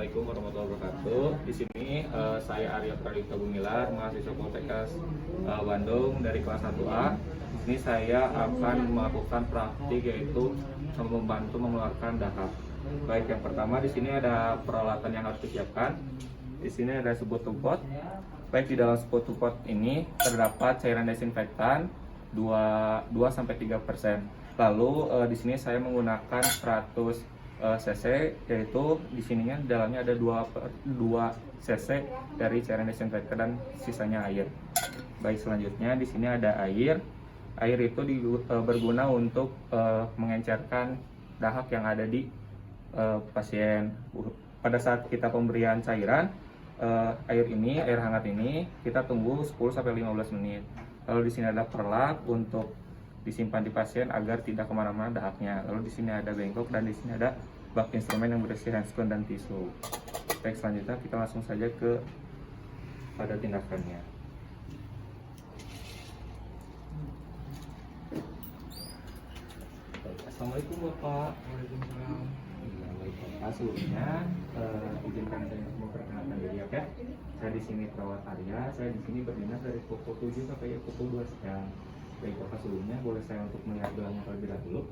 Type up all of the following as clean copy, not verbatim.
Assalamualaikum warahmatullahi wabarakatuh. Di sini saya Arya Pradipta Gumilar, mahasiswa Poltekkes Bandung dari kelas 1A. Di sini saya akan melakukan praktik, yaitu membantu mengeluarkan dahak. Baik, yang pertama di sini ada peralatan yang harus disiapkan. Di sini ada sebuah tupot. Baik, di dalam sebuah tupot ini terdapat cairan desinfektan 2-3%. Lalu di sini saya menggunakan 100 cc, yaitu di sininya dalamnya ada 2 cc dari cairan desinfektan dan sisanya air. Baik, selanjutnya di sini ada air. Air itu berguna untuk mengencerkan dahak yang ada di pasien. Pada saat kita pemberian cairan, air hangat ini kita tunggu 10-15 menit. Lalu di sini ada perlak untuk disimpan di pasien agar tidak kemana-mana dahaknya. Lalu di sini ada bengkok dan di sini ada bak instrumen yang berisi handscoon dan tisu. Baik, selanjutnya kita langsung saja pada tindakannya. Baik, Assalamualaikum Bapak. Waalaikumsalam. Ya, baik Bapak, sebelumnya izinkan saya untuk memperkenalkan diri, oke? Saya di sini perawat Arya. Saya di sini berdinas dari pukul 7 sampai pukul 2 siang. Baik Bapak, sebelumnya boleh saya untuk melihat gelarnya terlebih dahulu.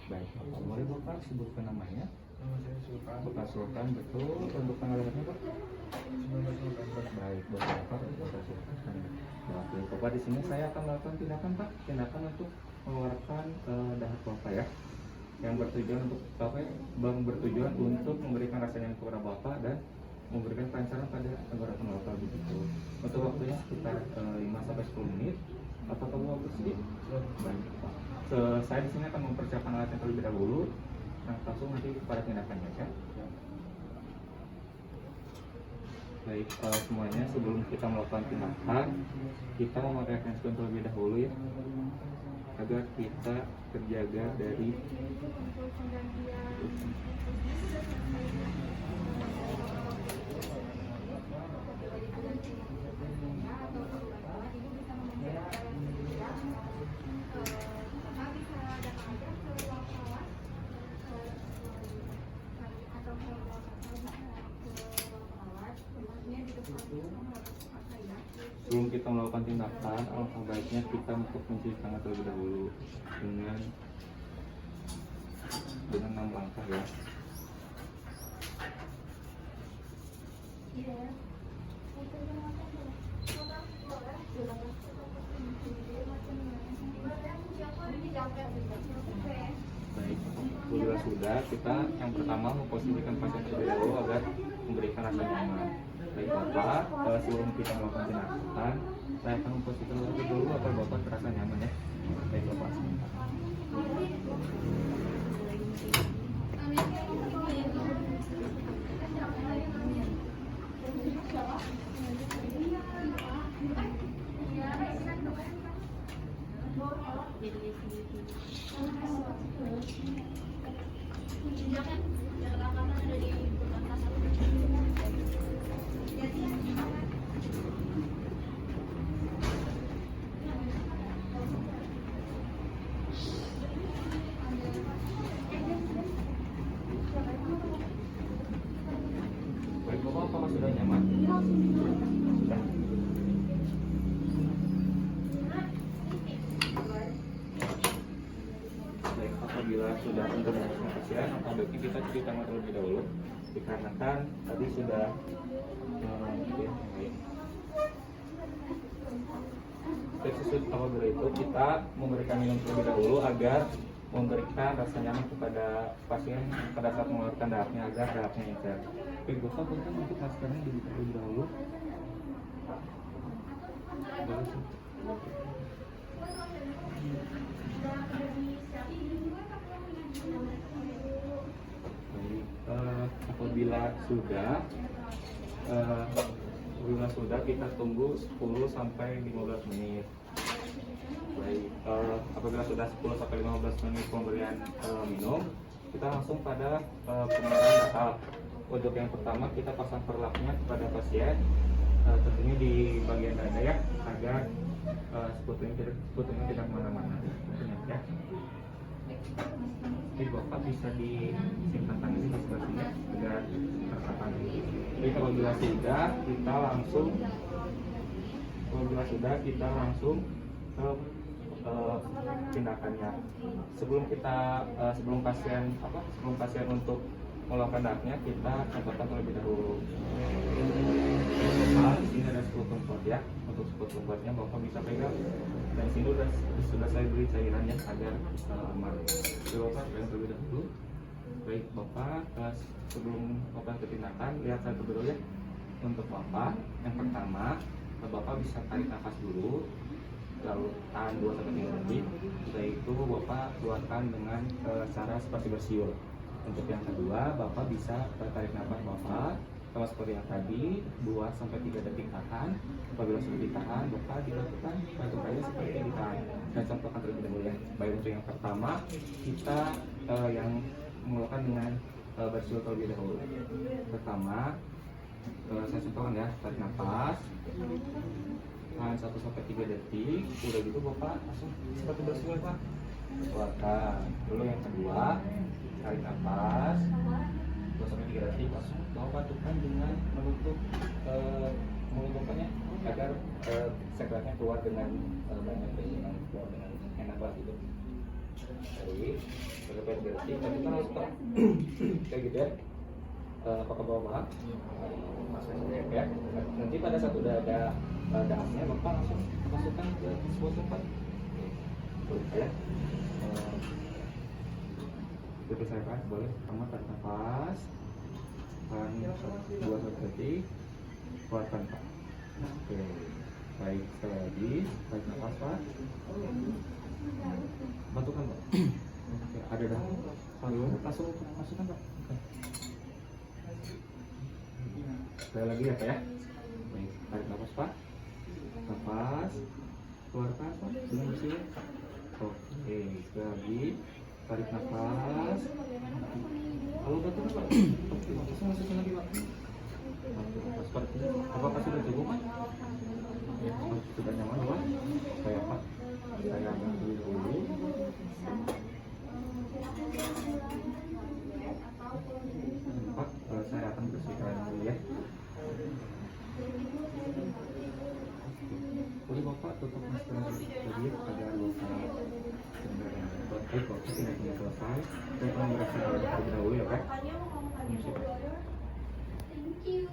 Baik Bapak, boleh Bapak sebutkan namanya? Nama saya Sultan. Bapak Sultan, betul. Untuk tanggal lahirnya Pak? 19 November. Baik, Bapak Sultan. Baik Bapak, di sini saya akan melakukan tindakan Pak. Tindakan untuk mengeluarkan dahak Bapak ya. Yang bertujuan untuk memberikan rasa nyaman kepada Bapak dan memberikan pancaran pada tenggorokan Bapak begitu. Untuk waktunya sekitar 5-10 menit. Apakah kamu bersedia? Baik Pak. Saya di sini akan mempersiapkan alat yang terlebih dahulu. Nah, langsung nanti pada tindakannya ya. Baik, semuanya sebelum kita melakukan tindakan, kita memakai handscoon terlebih dahulu ya, agar kita terjaga dari sebelum kita melakukan tindakan, alangkah baiknya kita untuk mencuci tangan terlebih dahulu dengan 6 langkah ya. Baik, bila sudah, kita yang pertama memposisikan pasien terlebih dahulu agar memberikan rasa nyaman. Baik Bapak, sebelum kita melakukan tindakan, saya akan memposisikan terlebih dahulu agar Bapak terasa nyaman ya. Baik Bapak. Baik Bapak, apakah sudah nyaman? Sudah. Baik, apabila sudah untuk memasukkan pasien, maka baiknya kita cuci tangan terlebih dahulu, dikarenakan tadi sudah apabila itu kita memberikan minum terlebih dahulu agar memberikan rasa nyaman kepada pasien pada saat mengeluarkan dahaknya agar dahaknya encer. Baik Bapak, boleh untuk maskernya dibuka terlebih dahulu. Baik, apabila sudah kita tunggu 10-15 menit. Baik, apabila sudah 10-15 menit pemberian minum, kita langsung pada pemeriksaan dahak. Untuk yang pertama kita pasang perlaknya kepada pasien, tentunya di bagian dada ya, agar sekutunya tidak kemana-mana ya. Jadi Bapak bisa disimpan tangan di sebelah sini agar terkapar. Jadi apabila sudah kita langsung ke tindakannya. Sebelum pasien untuk melakukan darahnya, kita catatkan terlebih dahulu. Nah, di sini ada 10 tempat ya. Untuk 10 tempatnya Bapak bisa pegang. Dan di sini sudah saya beri cairannya agar aman. Jadi Bapak pegang terlebih dahulu. Baik Bapak, sebelum Bapak ke tindakan, lihat satu dulu ya. Untuk Bapak, yang pertama Bapak bisa tarik nafas dulu, lalu tahan 2-3 detik. Setelah itu Bapak keluarkan dengan cara seperti bersiul. Untuk yang kedua, Bapak bisa tarik nafas Bapak sama seperti yang tadi, 2-3 detik tahan. Apabila sudah ditahan, Bapak dilakukan bentukannya seperti yang ditahan. Saya contohkan terlebih dahulu ya. Baik, untuk yang pertama, kita yang melakukan dengan bersiul terlebih dahulu. Pertama, saya contohkan ya, tarik nafas, tahan 1-3 detik. Udah gitu Bapak langsung seperti bersiul Pak, keluarkan. Lalu yang kedua, tarik nafas 2-3 detik, langsung Bapak tukan dengan menutup mulut Bapaknya agar sekretnya keluar dengan banyak, dengan keluar dengan enak lah gitu. Jadi berapa detik, tapi kan harus kayak gitu ya. Apakah Bapak masukkan ya? Nanti pada saat udah ada darahnya, Bapak langsung masukkan ke sebuah tempat. Ya. Itu saya kan boleh. Pertama tarik nafas, tahan 2-3 detik, keluarkan Pak. Oke, baik, sekali lagi tarik nafas Pak, bantukan Pak. Oke, ada dah. Langsung masukkan Pak. Oke. Sekali lagi ya Pak ya. Baik, tarik nafas Pak, nafas, keluarkan Pak dengan bersiul. Oke, sekali lagi tarik nafas, lalu bantukan Pak. Oke, masukkan lagi Pak. Nafas Pak. Apakah sudah cukup Pak? Ya, sudah nyaman Pak? Saya Pak, saya ambil dulu. Pak, saya akan bersihkan dulu ya. Boleh Bapak tutup masker tadi agar luka baik Bapak tidak selesai. Saya akan bersihkan terlebih dahulu ya Pak. Thank you.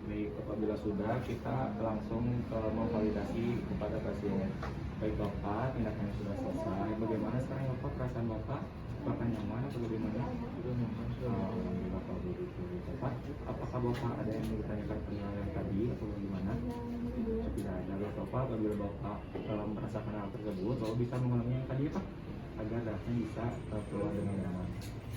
Baik, apabila sudah, kita langsung memvalidasi kepada pasien. Baik Bapak, tindakannya sudah selesai. Bagaimana sekarang Bapak, perasaan Bapak? Apakah nyaman atau bagaimana? Sudah nyaman. Alhamdulillah kalau begitu Bapak. Apakah Bapak ada yang ditanyakan penilaian tadi atau bagaimana? Tidak ada Bapak. Apabila Bapak merasakan hal tersebut, Bapak bisa mengulangi yang tadi ya Pak, agar darahnya bisa keluar dengan nyaman.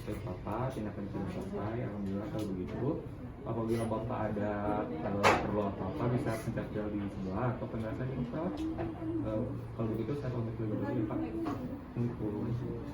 Baik Bapak, tindakan sudah selesai. Alhamdulillah kalau begitu. Apabila Bapak ada perlu apa-apa, bisa pencet bel di sebelah atau penjelasan di pesawat. Kalau begitu saya pamit dulu ya Pak. Assalamualaikum.